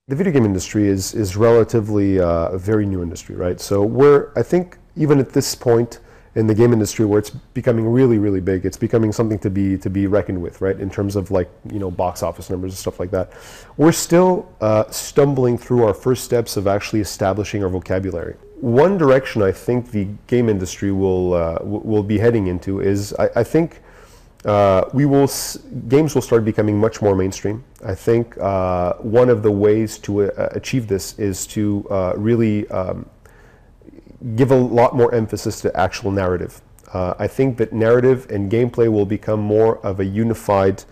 The video game industry is relatively a very new industry, right? So I think even at this point in the game industry where it's becoming really, really big, it's becoming something to be reckoned with, right? In terms of like, box office numbers and stuff like that. We're still stumbling through our first steps of actually establishing our vocabulary. One direction I think the game industry will be heading into is, I think, games will start becoming much more mainstream. I think one of the ways to achieve this is to really give a lot more emphasis to actual narrative. I think that narrative and gameplay will become more of a unified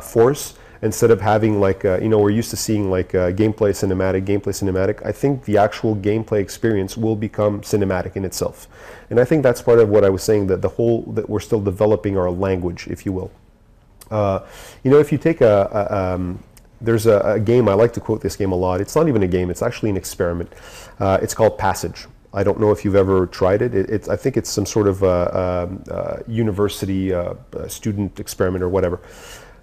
force instead of having like, we're used to seeing like gameplay cinematic. I think the actual gameplay experience will become cinematic in itself. And I think that's part of what I was saying, that that we're still developing our language, if you will. If you take there's a game, I like to quote this game a lot. It's not even a game, it's actually an experiment. It's called Passage. I don't know if you've ever tried it. I think it's some sort of university student experiment or whatever.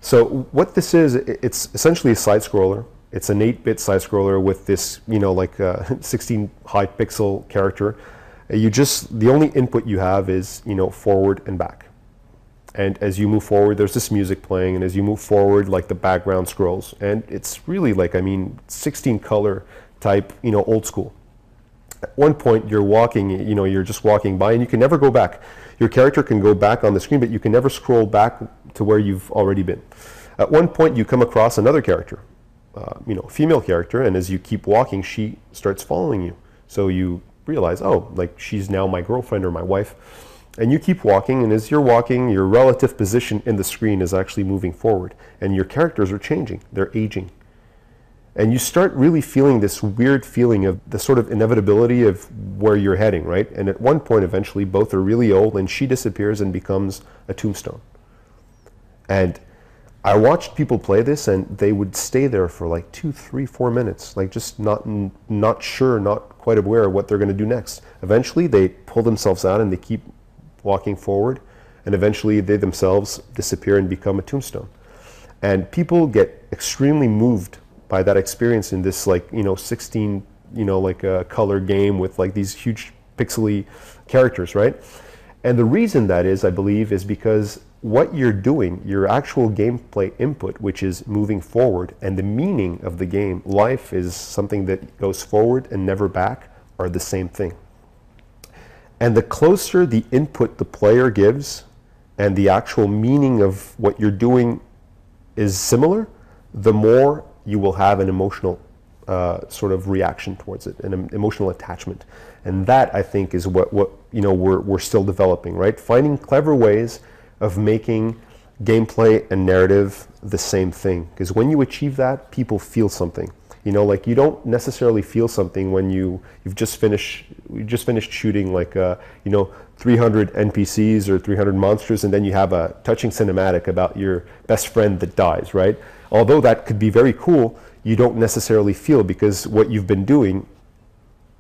So what this is, it's essentially a side scroller. It's an 8-bit side scroller with this, 16 high pixel character. The only input you have is, forward and back. And as you move forward, there's this music playing, and as you move forward, like the background scrolls. And it's really like, 16 color type, old school. At one point you're walking, you're just walking by and you can never go back. Your character can go back on the screen, but you can never scroll back to where you've already been. At one point you come across another character, female character, and as you keep walking, she starts following you. So you realize, oh, like she's now my girlfriend or my wife. And you keep walking, and as you're walking, your relative position in the screen is actually moving forward, and your characters are changing, they're aging. And you start really feeling this weird feeling of the sort of inevitability of where you're heading, right? And at one point, eventually, both are really old, and she disappears and becomes a tombstone. And I watched people play this, and they would stay there for like 2, 3, 4 minutes, like just not sure, not quite aware of what they're going to do next. Eventually, they pull themselves out, and they keep walking forward, and eventually, they themselves disappear and become a tombstone. And people get extremely moved by that experience in this 16 color game with like these huge pixely characters, right? And the reason that is, I believe, is because what you're doing, your actual gameplay input, which is moving forward, and the meaning of the game, life is something that goes forward and never back, are the same thing. And the closer the input the player gives and the actual meaning of what you're doing is similar, the more you will have an emotional sort of reaction towards it, an emotional attachment. And that, I think, is what we're still developing, right? Finding clever ways of making gameplay and narrative the same thing. Because when you achieve that, people feel something. Like you don't necessarily feel something when you've just finished shooting like 300 NPCs or 300 monsters, and then you have a touching cinematic about your best friend that dies, right? Although that could be very cool, you don't necessarily feel, because what you've been doing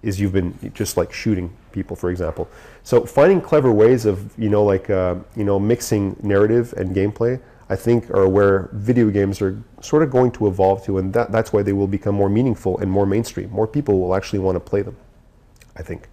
is you've been just like shooting people, for example. So finding clever ways of mixing narrative and gameplay, I think, are where video games are sort of going to evolve to, and that's why they will become more meaningful and more mainstream. More people will actually want to play them, I think.